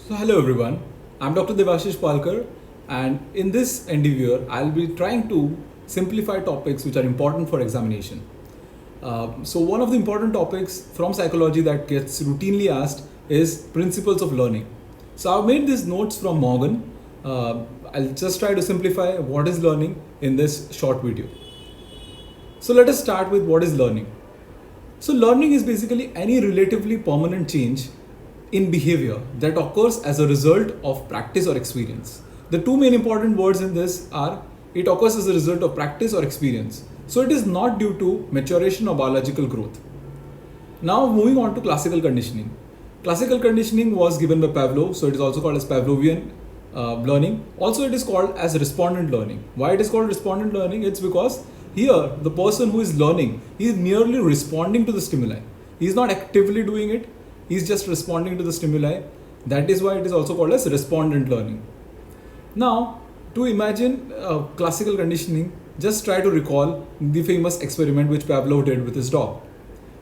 So hello everyone, I'm Dr. Devashish Palkar, and in this endeavor I'll be trying to simplify topics which are important for examination. So one of the important topics from psychology that gets routinely asked is principles of learning. So I've made these notes from Morgan. I'll just try to simplify what is learning in this short video. So let us start with what is learning. So learning is basically any relatively permanent change in behavior that occurs as a result of practice or experience. The two main important words in this are it occurs as a result of practice or experience. So it is not due to maturation or biological growth. Now moving on to classical conditioning. Classical conditioning was given by Pavlov, so it is also called as Pavlovian learning. Also it is called as respondent learning. Why it is called respondent learning? It's because here the person who is learning, he is merely responding to the stimuli. He is not actively doing it, he is just responding to the stimuli. That is why it is also called as respondent learning. Now, to imagine classical conditioning, just try to recall the famous experiment which Pavlov did with his dog.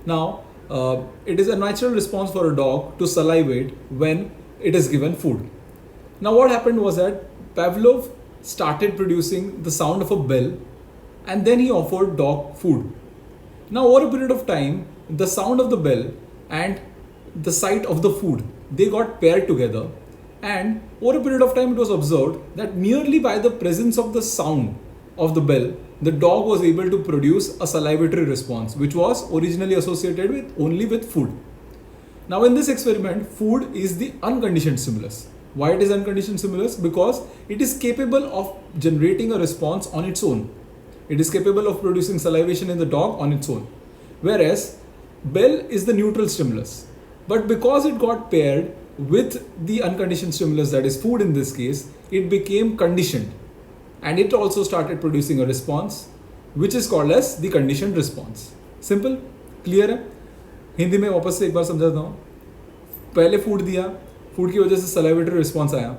Now, it is a natural response for a dog to salivate when it is given food. Now, what happened was that Pavlov started producing the sound of a bell and then he offered dog food. Now, over a period of time, the sound of the bell and the sight of the food, they got paired together, and over a period of time it was observed that merely by the presence of the sound of the bell, the dog was able to produce a salivatory response which was originally associated with only with food. Now in this experiment, food is the unconditioned stimulus. Why it is unconditioned stimulus? Because it is capable of generating a response on its own. It is capable of producing salivation in the dog on its own. Whereas bell is the neutral stimulus. But because it got paired with the unconditioned stimulus, that is food in this case, it became conditioned. And it also started producing a response, which is called as the conditioned response. Simple? Clear है? हिंदी में वापस से एक बार समझाता हूँ. पहले food दिया, food की वजह से सलाइवेटरी रिस्पॉन्स आया.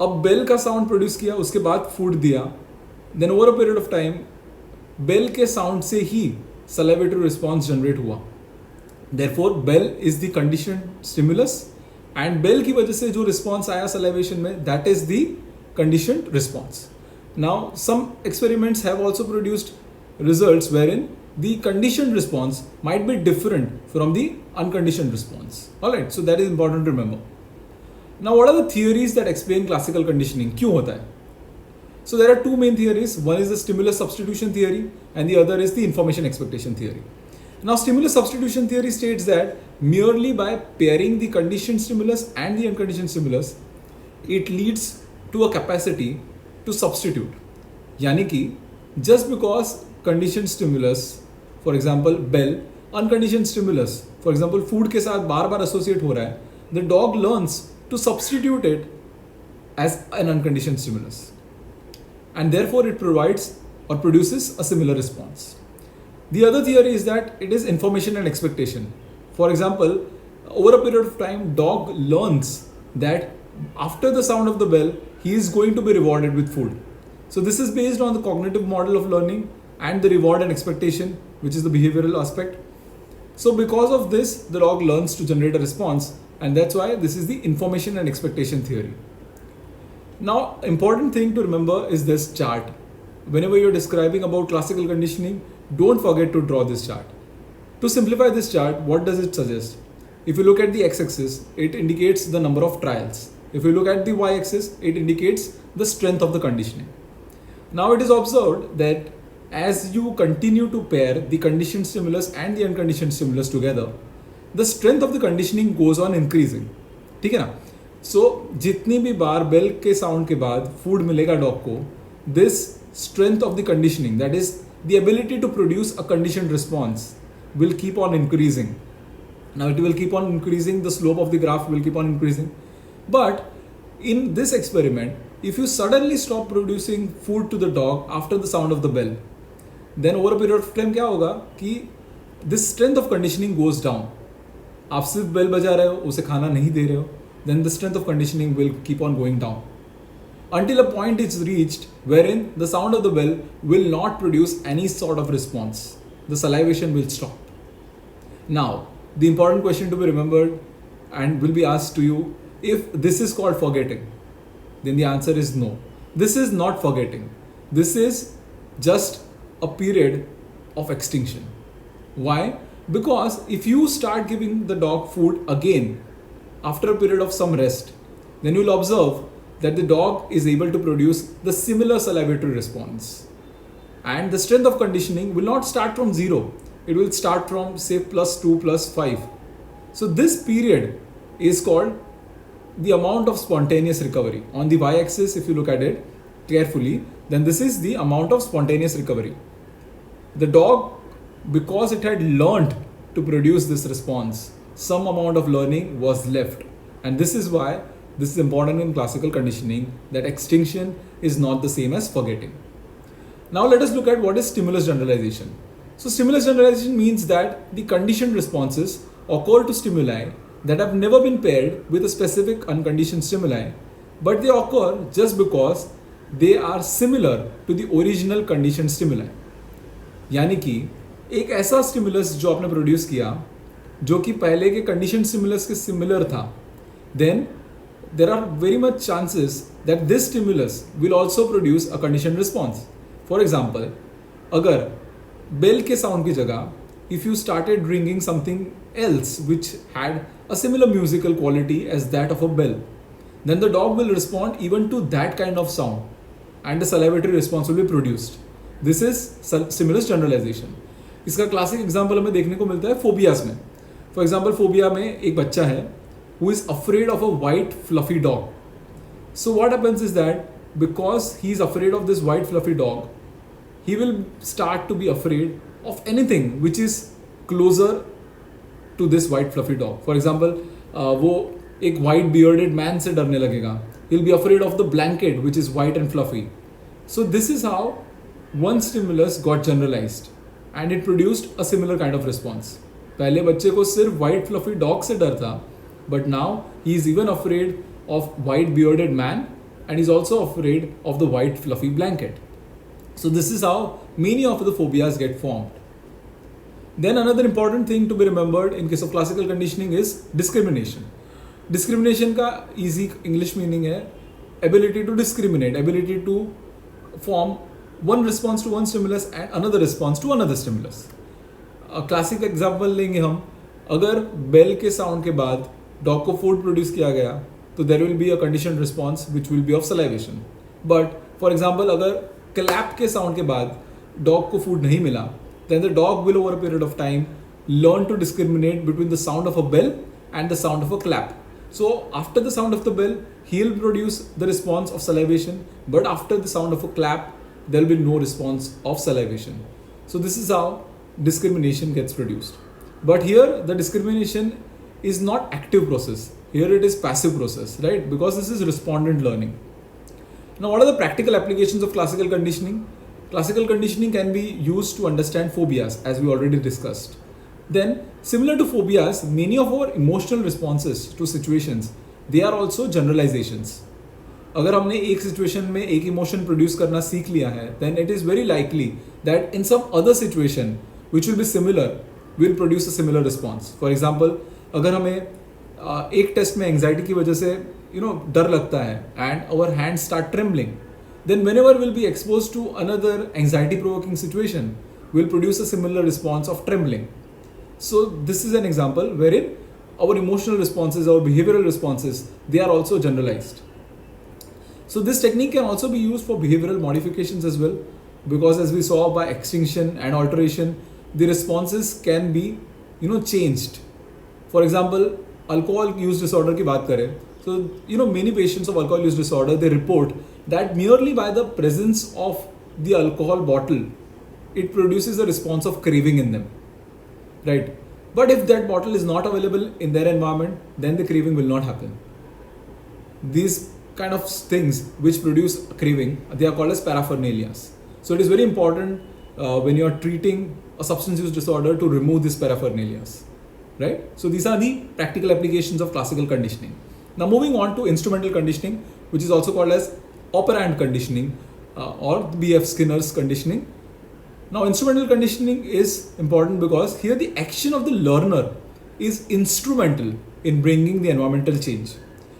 अब बेल का साउंड प्रोड्यूस किया, उसके बाद फूड दिया. Then over a period of time bell के साउंड से ही सलाइवेटरी रिस्पॉन्स जनरेट हुआ. Therefore, bell is the conditioned stimulus, and bell की वजह से जो response आया salivation में, that is the conditioned response. Now, some experiments have also produced results wherein the conditioned response might be different from the unconditioned response. Alright, so that is important to remember. Now, what are the theories that explain classical conditioning? क्यों होता है? So there are two main theories. One is the stimulus substitution theory, and the other is the information expectation theory. Now, stimulus substitution theory states that merely by pairing the conditioned stimulus and the unconditioned stimulus, it leads to a capacity to substitute. यानी कि just because conditioned stimulus, for example bell, unconditioned stimulus, for example food के साथ बार बार associate हो रहा है, the dog learns to substitute it as an unconditioned stimulus, and therefore it provides or produces a similar response. The other theory is that it is information and expectation. For example, over a period of time, dog learns that after the sound of the bell, he is going to be rewarded with food. So this is based on the cognitive model of learning and the reward and expectation, which is the behavioral aspect. So because of this, the dog learns to generate a response, and that's why this is the information and expectation theory. Now, important thing to remember is this chart. Whenever you're describing about classical conditioning, don't forget to draw this chart. To simplify this chart, what does it suggest? If you look at the x-axis, it indicates the number of trials. If you look at the y-axis, it indicates the strength of the conditioning. Now it is observed that as you continue to pair the conditioned stimulus and the unconditioned stimulus together, the strength of the conditioning goes on increasing. ठीक है ना? So जितनी भी बार bell के sound के बाद food मिलेगा dog को, this strength of the conditioning, that is the ability to produce a conditioned response, will keep on increasing. Now it will keep on increasing, the slope of the graph will keep on increasing. But in this experiment, if you suddenly stop producing food to the dog after the sound of the bell, then over a period of time क्या होगा कि this strength of conditioning goes down. आप सिर्फ bell बजा रहे हो, उसे खाना नहीं दे रहे हो, then the strength of conditioning will keep on going down. Until a point is reached wherein the sound of the bell will not produce any sort of response. The salivation will stop. Now, the important question to be remembered and will be asked to you if this is called forgetting, then the answer is no. This is not forgetting. This is just a period of extinction. Why? Because if you start giving the dog food again after a period of some rest, then you'll observe that the dog is able to produce the similar salivatory response. And the strength of conditioning will not start from 0. It will start from say +2 +5. So this period is called the amount of spontaneous recovery. On the y-axis, if you look at it carefully, then this is the amount of spontaneous recovery. The dog, because it had learned to produce this response, some amount of learning was left. And this is why this is important in classical conditioning, that extinction is not the same as forgetting. Now let us look at what is stimulus generalization. So stimulus generalization means that the conditioned responses occur to stimuli that have never been paired with a specific unconditioned stimuli, but they occur just because they are similar to the original conditioned stimuli. यानी कि एक ऐसा stimulus जो आपने produce किया जो कि पहले के कंडीशन स्टिमुलस के सिमिलर था, then there are very much chances that this stimulus will also produce a conditioned response. For example, अगर बेल के साउंड की जगह if you started ringing something else which had a similar musical quality as that of a bell, then the dog will respond even to that kind of sound and the salivatory response will be produced. This is stimulus generalization. इसका classic example हमें देखने को मिलता है phobias में. For example phobia में एक बच्चा है who is afraid of a white fluffy dog. So what happens is that because he is afraid of this white fluffy dog, he will start to be afraid of anything which is closer to this white fluffy dog. For example, वो एक white bearded man से डरने लगेगा. He'll be afraid of the blanket which is white and fluffy. So this is how one stimulus got generalized and it produced a similar kind of response. पहले बच्चे को सिर्फ white fluffy dog से डर था, but now he is even afraid of white bearded man and he's also afraid of the white fluffy blanket. So this is how many of the phobias get formed. Then another important thing to be remembered in case of classical conditioning is discrimination. Discrimination का easy English meaning है ability to discriminate, ability to form one response to one stimulus and another response to another stimulus. Classic example लेंगे हम. अगर bell के sound के बाद dog को food produce किया गया तो there will be a condition response which will be of salivation. But for example अगर क्लैप के साउंड के बाद डॉग को फूड नहीं मिला, then the dog will over a period of time learn to discriminate between the sound of a bell and the sound of a clap. So after the sound of the bell, he'll produce the response of salivation, but after the sound of a clap, there will be no response of salivation. So this is how discrimination gets produced. But here the discrimination is not active process. Here it is passive process, right? Because this is respondent learning. Now what are the practical applications of classical conditioning? Classical conditioning can be used to understand phobias, as we already discussed. Then, similar to phobias, many of our emotional responses to situations, they are also generalizations. अगर हमने एक situation में एक emotion produce करना सीख लिया है, then it is very likely that in some other situation which will be similar, will produce a similar response. For example, अगर हमें एक टेस्ट में एंजाइटी की वजह से डर लगता है and our hands start trembling, then whenever we'll be exposed to another anxiety provoking situation, we'll produce a similar response of trembling. So this is an example wherein our emotional responses, our behavioral responses, they are also generalized. So this technique can also be used for behavioral modifications as well, because as we saw by extinction and alteration, the responses can be changed. For example, alcohol use disorder की बात करें, so many patients of alcohol use disorder, they report that merely by the presence of the alcohol bottle, it produces a response of craving in them, right? But if that bottle is not available in their environment, then the craving will not happen. These kind of things which produce craving, they are called as paraphernalias. So it is very important when you are treating a substance use disorder to remove these paraphernalias, right? So these are the practical applications of classical conditioning. Now moving on to instrumental conditioning, which is also called as operant conditioning or B.F. Skinner's conditioning. Now instrumental conditioning is important because here the action of the learner is instrumental in bringing the environmental change.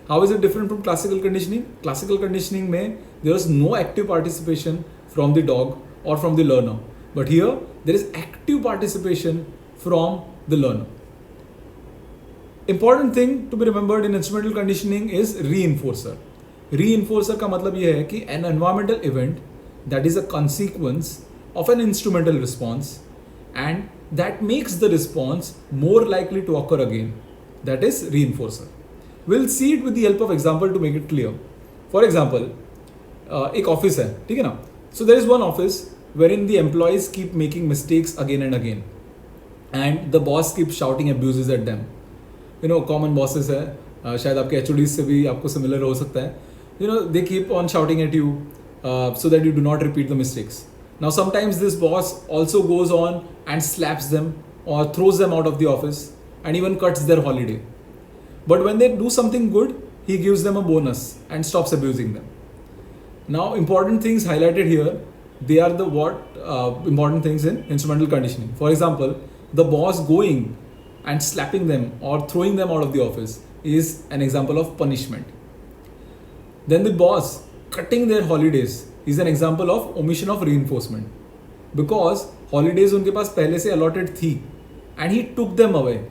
How is it different from classical conditioning? Classical conditioning में there is no active participation from the dog or from the learner. But here there is active participation from the learner. Important thing to be remembered in instrumental conditioning is reinforcer. Reinforcer का मतलब ये है कि an environmental event that is a consequence of an instrumental response and that makes the response more likely to occur again. That is reinforcer. We'll see it with the help of example to make it clear. For example, एक office है, ठीक है ना? So there is one office wherein the employees keep making mistakes again and again, and the boss keeps shouting abuses at them. You know, common bosses है, शायद आपके HODs से भी आपको similar हो सकता है. You know, they keep on shouting at you so that you do not repeat the mistakes. Now sometimes this boss also goes on and slaps them or throws them out of the office and even cuts their holiday. But when they do something good, he gives them a bonus and stops abusing them. Now important things highlighted here, they are the important things in instrumental conditioning. For example, the boss going and slapping them or throwing them out of the office is an example of punishment. Then the boss cutting their holidays is an example of omission of reinforcement, because holidays उनके पास पहले से allotted थी and he took them away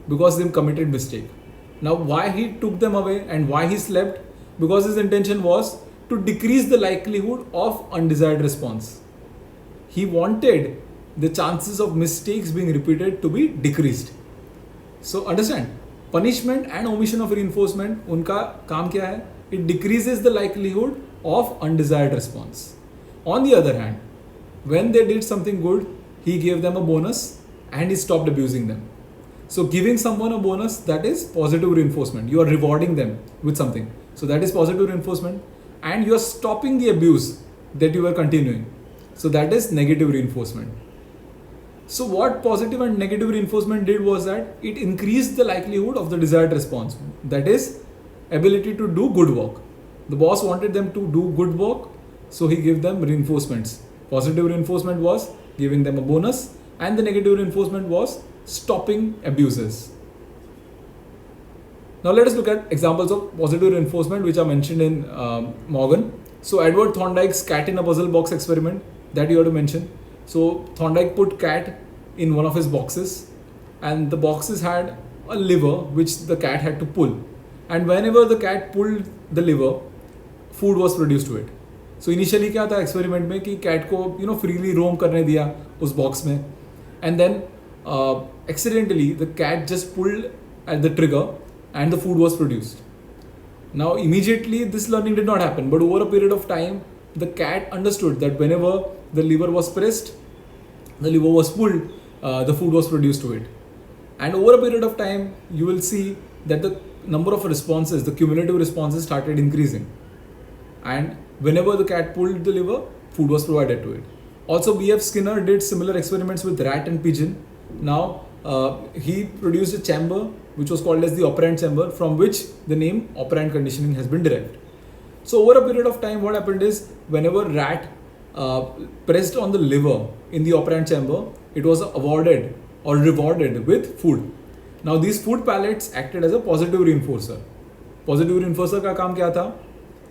because they committed mistake. Now why he took them away and why he slept? Because his intention was to decrease the likelihood of undesired response. He wanted the chances of mistakes being repeated to be decreased. So understand, punishment and omission of reinforcement, उनका काम क्या है? It decreases the likelihood of undesired response. On the other hand, when they did something good, he gave them a bonus and he stopped abusing them. So giving someone a bonus, that is positive reinforcement. You are rewarding them with something. So that is positive reinforcement, and you are stopping the abuse that you were continuing. So that is negative reinforcement. So what positive and negative reinforcement did was that it increased the likelihood of the desired response. That is ability to do good work. The boss wanted them to do good work, so he gave them reinforcements. Positive reinforcement was giving them a bonus, and the negative reinforcement was stopping abuses. Now let us look at examples of positive reinforcement which are mentioned in Morgan. So Edward Thorndike's cat in a puzzle box experiment that you have to mention. So Thorndike put cat in one of his boxes, and the boxes had a lever which the cat had to pull, and whenever the cat pulled the lever, food was produced to it. So initially क्या था experiment में कि cat को freely roam करने दिया उस box में, and then accidentally the cat just pulled at the trigger and the food was produced. Now immediately this learning did not happen, but over a period of time the cat understood that whenever the lever was pressed, the lever was pulled, the food was produced to it. And over a period of time you will see that the number of responses, the cumulative responses started increasing, and whenever the cat pulled the lever, food was provided to it. Also B.F. Skinner did similar experiments with rat and pigeon. Now he produced a chamber which was called as the operant chamber, from which the name operant conditioning has been derived. So over a period of time what happened is, whenever rat pressed on the lever in the operant chamber, it was awarded or rewarded with food. Now these food pellets acted as a positive reinforcer. Positive reinforcer का काम क्या था?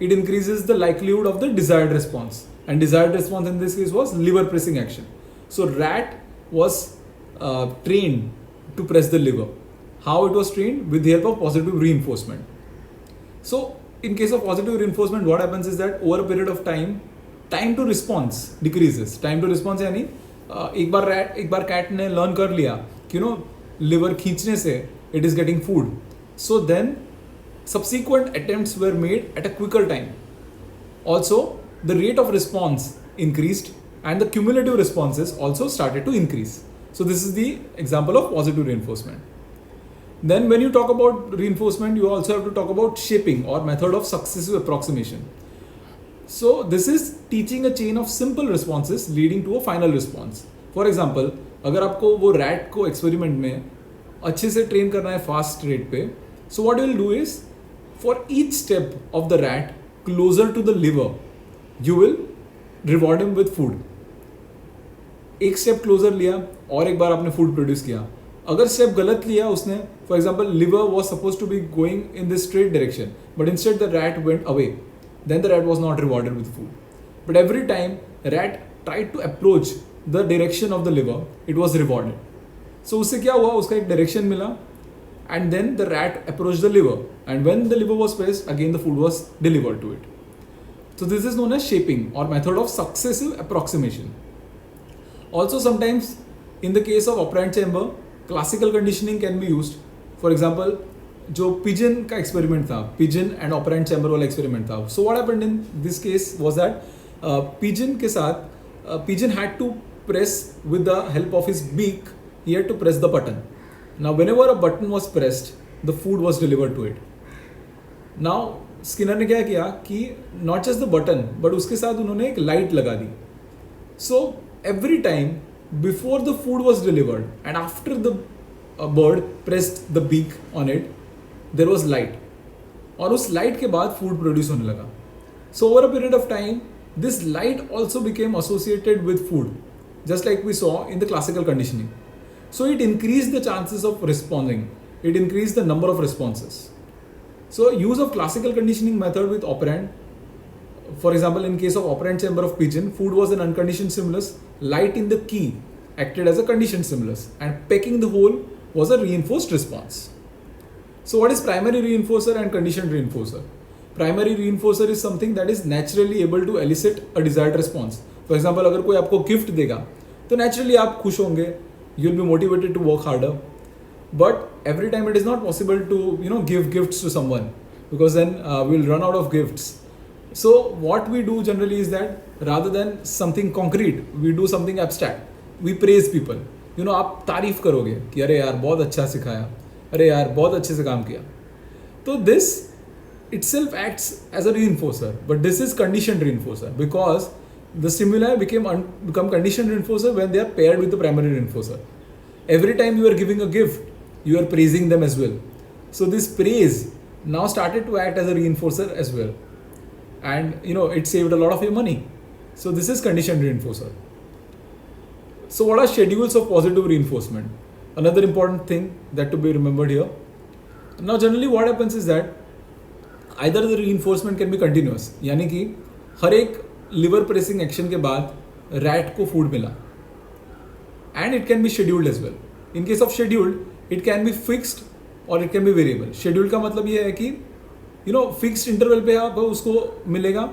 It increases the likelihood of the desired response, and desired response in this case was lever pressing action. So rat was trained to press the lever. How it was trained? With the help of positive reinforcement. So in case of positive reinforcement, what happens is that over a period of time to response decreases. Time to response यानी एक बार cat ने learn कर लिया कि liver खींचने से it is getting food. So then subsequent attempts were made at a quicker time. Also, the rate of response increased and the cumulative responses also started to increase. So this is the example of positive reinforcement. Then when you talk about reinforcement, you also have to talk about shaping or method of successive approximation. So this is teaching a chain of simple responses leading to a final response. For example, अगर आपको वो rat को experiment में अच्छे से train करना है fast rate पे, so what you will do is, for each step of the rat closer to the lever, you will reward him with food. एक step closer लिया और एक बार आपने food produce किया, अगर स्टेप गलत लिया उसने, for example lever was suppose to be going in this straight direction but instead the rat went away, then the rat was not rewarded with food. But every time rat tried to approach the direction of the lever, it was rewarded. So उससे क्या हुआ, उसका एक direction मिला and then the rat approach the lever and when the lever was pressed again the food was delivered to it. So this is known as shaping or method of successive approximation. Also sometimes in the case of operant chamber, classical conditioning can be used. For example, जो pigeon का experiment था, pigeon and operant chamber वाला experiment था. So what happened in this case was that pigeon के साथ pigeon had to press with the help of his beak, he had to press the button. Now whenever a button was pressed, the food was delivered to it. Now Skinner ने क्या किया कि not just the button but उसके साथ उन्होंने एक light लगा दी. So every time before the food was delivered and after the bird pressed the beak on it there was light, और उस लाइट के बाद फूड प्रोड्यूस होने लगा. So over a period of time this light also became associated with food just like we saw in the classical conditioning. So it increase the chances of responding, it increase the number of responses. So use of classical conditioning method with operand. For example, in case of operant chamber of pigeon, food was an unconditioned stimulus. Light in the key acted as a conditioned stimulus, and pecking the hole was a reinforced response. So what is primary reinforcer and conditioned reinforcer? Primary reinforcer is something that is naturally able to elicit a desired response. For example, अगर कोई आपको gift देगा, तो naturally आप खुश होंगे, you'll be motivated to work harder. But every time it is not possible to give gifts to someone because then we'll run out of gifts. So what we do generally is that rather than something concrete, we do something abstract. We praise people. आप तारीफ करोगे कि अरे यार बहुत अच्छा सिखाया, अरे यार बहुत अच्छे से काम किया. तो this itself acts as a reinforcer, but this is conditioned reinforcer because the stimuli become conditioned reinforcer when they are paired with the primary reinforcer. Every time you are giving a gift, you are praising them as well. So this praise now started to act as a reinforcer as well. And it saved a lot of your money. So this is conditioned reinforcer. So what are schedules of positive reinforcement? Another important thing that to be remembered here. Now generally what happens is that either the reinforcement can be continuous, यानी कि हर एक liver pressing action के बाद rat को food मिला. And it can be scheduled as well. In case of scheduled, it can be fixed or it can be variable. Schedule का मतलब ये है कि fixed interval पे आपको उसको मिलेगा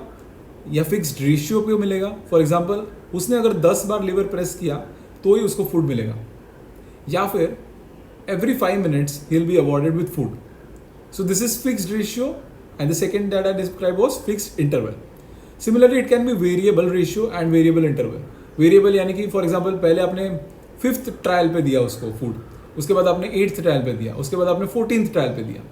या fixed ratio पे मिलेगा. For example, उसने अगर 10 बार liver press किया तो ही उसको food मिलेगा, या फिर every 5 minutes he'll be awarded with food. So this is fixed ratio, and the second that I described was fixed interval. Similarly, it can be variable ratio and variable interval. Variable यानी कि for example पहले आपने 5th trial पे दिया उसको food, उसके बाद आपने 8th ट्रायल पे दिया, उसके बाद आपने 14th ट्रायल पे दिया.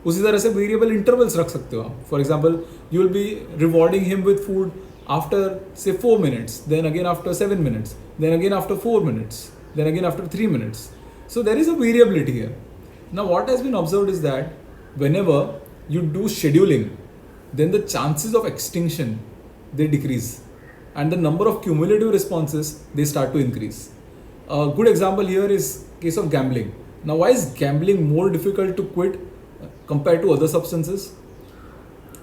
उसी तरह से वेरिएबल इंटरवल्स रख सकते हो आप. For example you will be rewarding him with food after say 4 minutes, then again after 7 minutes, then again after 4 minutes, then again after 3 minutes. So there is a variability here. Now what has been observed is that whenever you do scheduling, then the chances of extinction they decrease and the number of cumulative responses they start to increase. A good example here is case of gambling. Now why is gambling more difficult to quit compared to other substances?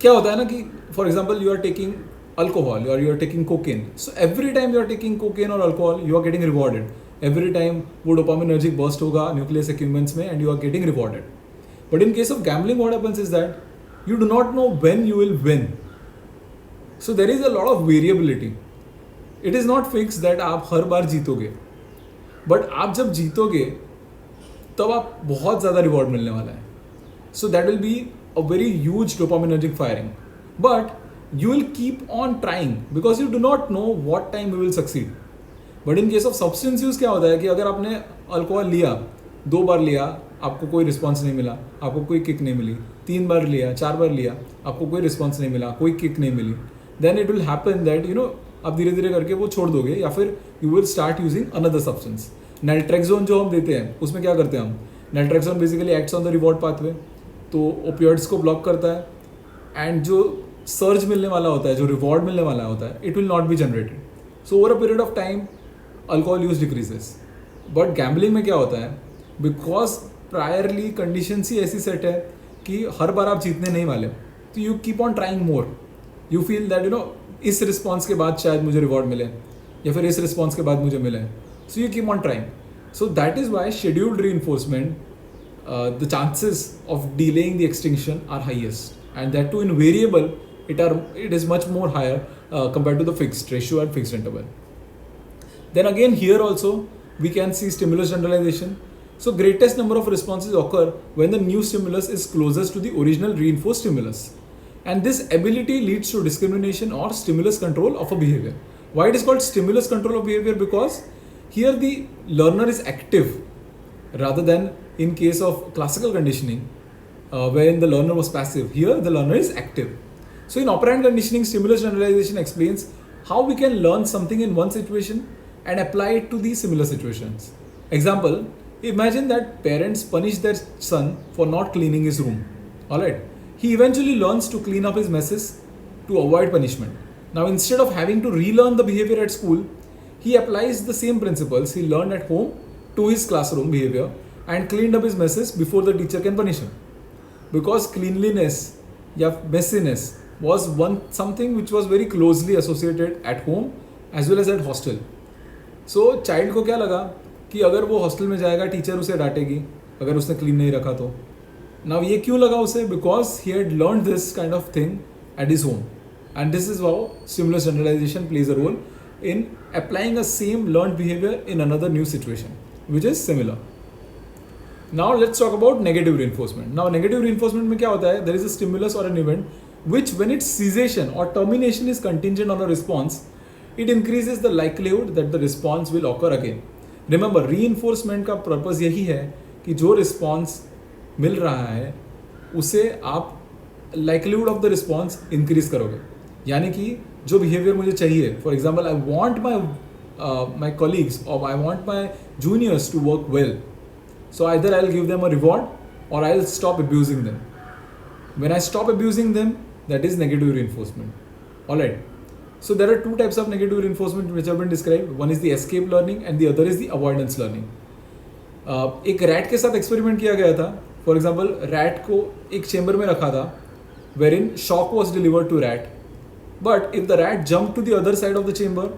क्या होता है ना कि for example you are taking alcohol or you are taking cocaine. So every time you are taking cocaine or alcohol, you are getting rewarded. Every time वो dopaminergic burst होगा nucleus accumbens में and you are getting rewarded. But in case of gambling, what happens is that you do not know when you will win. So there is a lot of variability. It is not fixed that आप हर बार जीतोगे. But आप जब जीतोगे तब आप बहुत ज़्यादा reward मिलने वाला है. So that will be a very huge dopaminergic firing, but you will keep on trying because you do not know what time you will succeed. But in case of substance use क्या होता है कि अगर आपने alcohol लिया, 2 बार लिया, आपको कोई रिस्पॉन्स नहीं मिला, आपको कोई किक नहीं मिली, 3 बार लिया, 4 बार लिया, आपको कोई रिस्पॉन्स नहीं मिला, कोई किक नहीं मिली, then it will happen that आप धीरे धीरे करके वो छोड़ दोगे या फिर you will start using another substance. Naltrexone जो हम देते हैं उसमें क्या करते हैं हम, naltrexone basically acts on the reward pathway, तो ओपियोइड्स को ब्लॉक करता है एंड जो सर्ज मिलने वाला होता है, जो रिवॉर्ड मिलने वाला होता है, it will not be generated. So over a period of time alcohol use decreases. But gambling में क्या होता है बिकॉज प्रायरली कंडीशंस ही ऐसी सेट है कि हर बार आप जीतने नहीं वाले, तो you keep on trying more. You feel that इस रिस्पॉन्स के बाद शायद मुझे रिवॉर्ड मिले, या फिर इस रिस्पॉन्स के बाद मुझे मिले, so you keep on trying. So that is why scheduled reinforcement, the chances of delaying the extinction are highest, and that too in variable it is much more higher compared to the fixed ratio and fixed interval. Then again here also we can see stimulus generalization. So greatest number of responses occur when the new stimulus is closest to the original reinforced stimulus, and this ability leads to discrimination or stimulus control of a behavior. Why it is called stimulus control of behavior? Because here the learner is active rather than in case of classical conditioning, wherein the learner was passive. Here the learner is active. So in operant conditioning, stimulus generalization explains how we can learn something in one situation and apply it to these similar situations. Example, imagine that parents punish their son for not cleaning his room. Alright, he eventually learns to clean up his messes to avoid punishment. Now instead of having to relearn the behavior at school, he applies the same principles he learned at home to his classroom behavior and cleaned up his messes before the teacher can punish him. Because cleanliness या messiness was something which was very closely associated at home as well as at hostel. So child को क्या लगा कि अगर वो hostel में जाएगा teacher उसे डांटेगी अगर उसने क्लीन नहीं रखा तो. Now ये क्यों लगा उसे? Because he had learned this kind of thing at his home, and this is how stimulus generalization plays a role in applying a same learned behavior in another new situation which is similar. Now let's talk about negative reinforcement. Now negative reinforcement में क्या होता है? There is a stimulus or an event which when its cessation or termination is contingent on a response, it increases the likelihood that the response will occur again. Remember, reinforcement का purpose यही है कि जो response मिल रहा है उसे आप likelihood of the response increase करोगे. यानी कि जो behavior मुझे चाहिए, for example, I want my colleagues or I want my juniors to work well. So either I'll give them a reward or I'll stop abusing them. When I stop abusing them, that is negative reinforcement. Alright. So there are two types of negative reinforcement which have been described. One is the escape learning and the other is the avoidance learning. एक rat के साथ experiment किया गया था. For example rat को एक chamber में रखा था wherein shock was delivered to rat. But if the rat jumped to the other side of the chamber,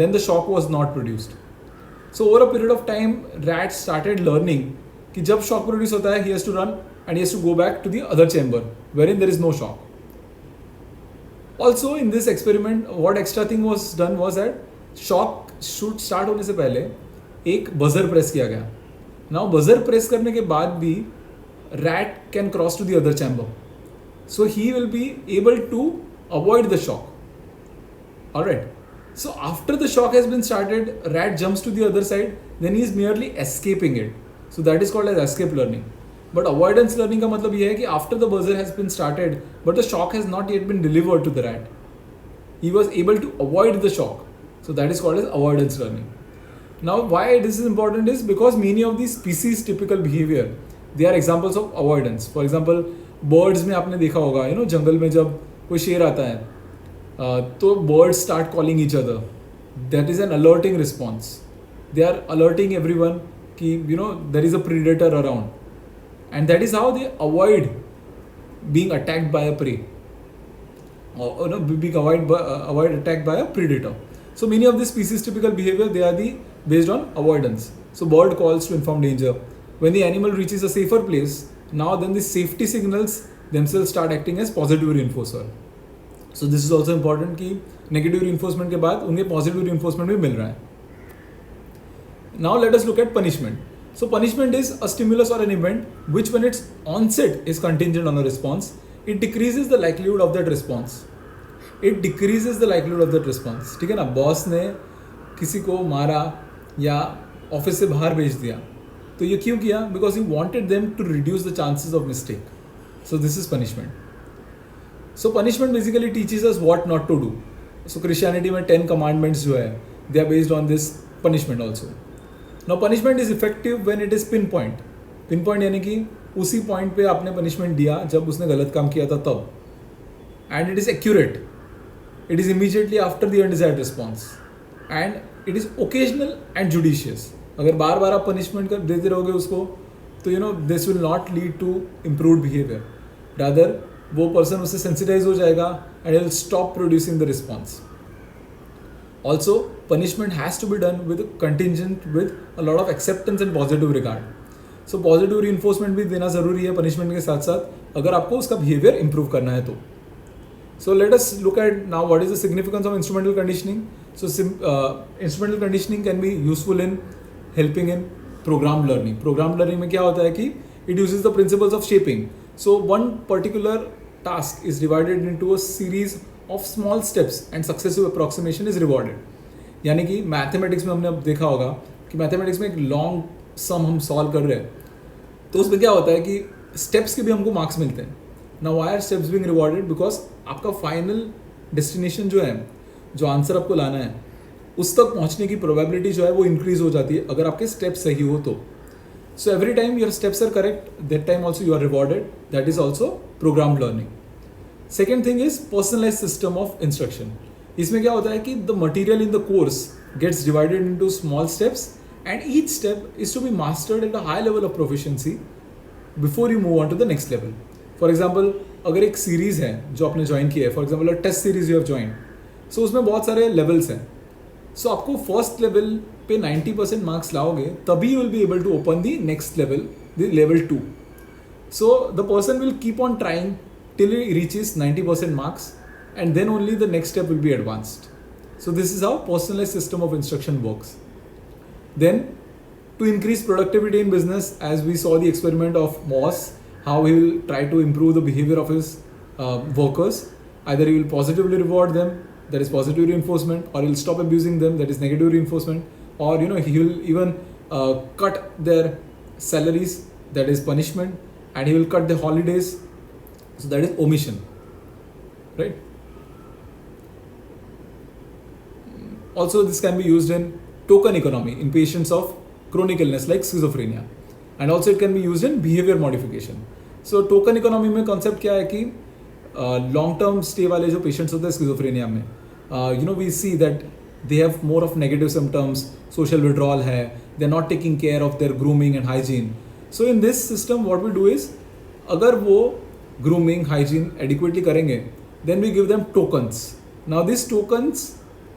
then the shock was not produced. So over a period of time, rat started learning कि जब shock produce होता है, he has to run and he has to go back to the other chamber wherein there is no shock. Also in this experiment, what extra thing was done was that shock should start होने से पहले एक buzzer press किया गया. Now buzzer press करने के बाद भी rat can cross to the other chamber, so he will be able to avoid the shock. Alright. So after the shock has been started, rat jumps to the other side, then he is merely escaping it. So that is called as escape learning. But avoidance learning का मतलब ये है कि after the buzzer has been started, but the shock has not yet been delivered to the rat, he was able to avoid the shock. So that is called as avoidance learning. Now why this is important is because many of these species typical behavior, they are examples of avoidance. For example, birds में आपने देखा होगा, जंगल में जब कोई शेर आता है तो birds start calling each other. That is an alerting response. They are alerting everyone कि there is a predator around, and that is how they avoid being attacked by a prey or being avoid attacked by a predator. So many of these species typical behavior, they are based on avoidance. So bird calls to inform danger. When the animal reaches a safer place, now then the safety signals themselves start acting as positive reinforcer. So this is also important कि negative reinforcement के बाद उन्हें positive reinforcement भी मिल रहा है. Now let us look at punishment. So punishment is a stimulus or an event which when its onset is contingent on a response, it decreases the likelihood of that response. It decreases the likelihood of that response. ठीक है ना? Boss ने किसी को मारा या office से बाहर भेज दिया, तो ये क्यों किया? Because he wanted them to reduce the chances of mistake. So this is punishment. So punishment basically teaches us what not to do. So Christianity में 10 commandments जो है, they are based on this punishment also. Now punishment is effective when it is pinpoint. Pinpoint यानी कि उसी point पे आपने punishment दिया जब उसने गलत काम किया था तब. And it is accurate. It is immediately after the undesired response. And it is occasional and judicious. अगर बार बार आप punishment देते रहोगे उसको तो this will not lead to improved behaviour, rather वो पर्सन उससे सेंसिटाइज हो जाएगा and will stop producing the response. Also punishment has to be done with contingent with a lot of acceptance and positive regard. So positive reinforcement भी देना ज़रूरी है punishment के साथ साथ, अगर आपको उसका behavior improve करना है तो. So let us look at now what is the significance of instrumental conditioning. So instrumental conditioning can be useful in helping in programmed learning. Programmed learning में क्या होता है कि it uses the principles of shaping. So one particular task is divided into a series of small steps and successive approximation is rewarded. यानी कि mathematics में हमने अब देखा होगा कि मैथमेटिक्स में एक लॉन्ग सम हम सॉल्व कर रहे हैं तो उसमें क्या होता है कि स्टेप्स के भी हमको मार्क्स मिलते हैं. Now why are steps being rewarded? Because आपका फाइनल डेस्टिनेशन जो है, जो आंसर आपको लाना है, उस तक पहुंचने की प्रोबेबिलिटी जो है वो इंक्रीज हो जाती है अगर आपके स्टेप्स सही हो तो. So every time your steps are correct, that time also you are rewarded. That is also programmed learning. Second thing is personalize system of instruction. इसमें क्या होता है कि the material in the course gets divided into small steps and each step is to be mastered at a high level of proficiency before you move on to the next level. For example, अगर एक series है जो आपने join किया है, for example a test series you have join, so उसमें बहुत सारे लेवल्स हैं. सो आपको फर्स्ट लेवल पे 90% मार्क्स लाओगे तभी you will be able to open the next level, the level 2. So the person will keep on trying till he reaches 90% marks, and then only the next step will be advanced. So this is how personalized system of instruction works. Then to increase productivity in business, as we saw the experiment of Moss, how he will try to improve the behavior of his workers. Either he will positively reward them, that is positive reinforcement, or he will stop abusing them, that is negative reinforcement, or he will even cut their salaries, that is punishment, and he will cut their holidays. So that is omission, right? Also, this can be used in token economy in patients of chronic illness like schizophrenia, and also it can be used in behavior modification. So token economy में concept क्या है कि long term stay वाले जो patients होते हैं schizophrenia में, we see that they have more of negative symptoms, social withdrawal है, they are not taking care of their grooming and hygiene. So in this system what we do is, अगर वो grooming, hygiene adequately करेंगे, then we give them tokens. Now these tokens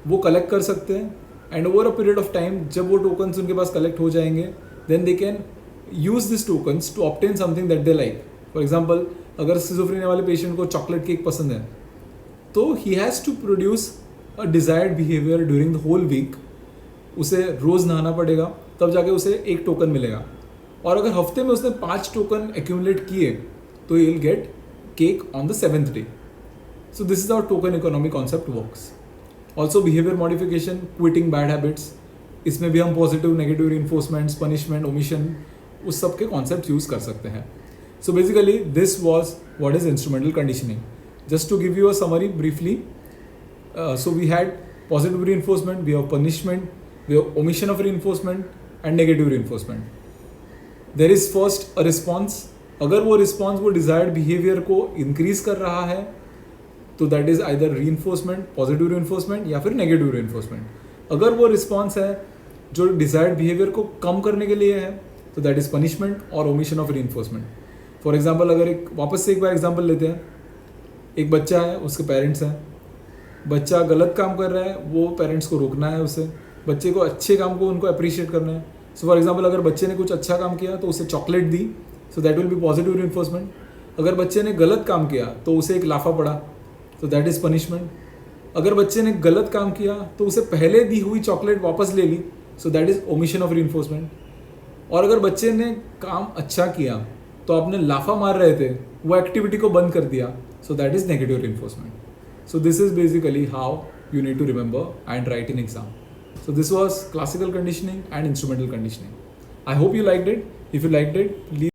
वो collect कर सकते हैं, and over a period of time जब वो tokens उनके पास collect हो जाएंगे, then they can use these tokens to obtain something that they like. For example, अगर schizophrenia वाले patient को chocolate cake पसंद है तो he has to produce a desired behavior during the whole week. उसे रोज़ नहाना पड़ेगा, तब जाके उसे एक टोकन मिलेगा. और अगर हफ्ते में उसने 5 टोकन accumulate किए तो you will get cake on the 7th day. So this is how token economy concept works. Also behavior modification, quitting bad habits. इसमें भी हम positive, negative reinforcements, punishment, omission, उस सब के concepts use कर सकते हैं. So basically this was what is instrumental conditioning. Just to give you a summary briefly, so we had positive reinforcement, we have punishment, we have omission of reinforcement and negative reinforcement. There is first a response. अगर वो response वो desired behaviour को increase कर रहा है तो that is either reinforcement, positive reinforcement या फिर नेगेटिव रीइंफोर्समेंट. अगर वो रिस्पॉन्स है जो डिजायर्ड बिहेवियर को कम करने के लिए है तो दैट इज पनिशमेंट और omission of reinforcement. For example, अगर वापस से एक बार एग्जाम्पल लेते हैं, एक बच्चा है, उसके पेरेंट्स हैं, बच्चा गलत काम कर रहा है, वो पेरेंट्स को रोकना है, उसे बच्चे को अच्छे काम को उनको अप्रिशिएट करना है. सो फॉर एग्जाम्पल, अगर बच्चे ने कुछ अच्छा काम किया तो उसे chocolate the, so that will be positive reinforcement. अगर बच्चे ने गलत काम किया तो उसे एक लाफा पड़ा, तो दैट इज़ पनिशमेंट. अगर बच्चे ने गलत काम किया तो उसे पहले दी हुई चॉकलेट वापस ले ली, so that is omission of reinforcement. और अगर बच्चे ने काम अच्छा किया तो आपने लाफा मार रहे थे, वो एक्टिविटी को बंद कर दिया, so that is negative reinforcement. So this is basically how you need to remember and write in exam. So this was classical conditioning and instrumental conditioning. I hope you liked it. If you liked it, please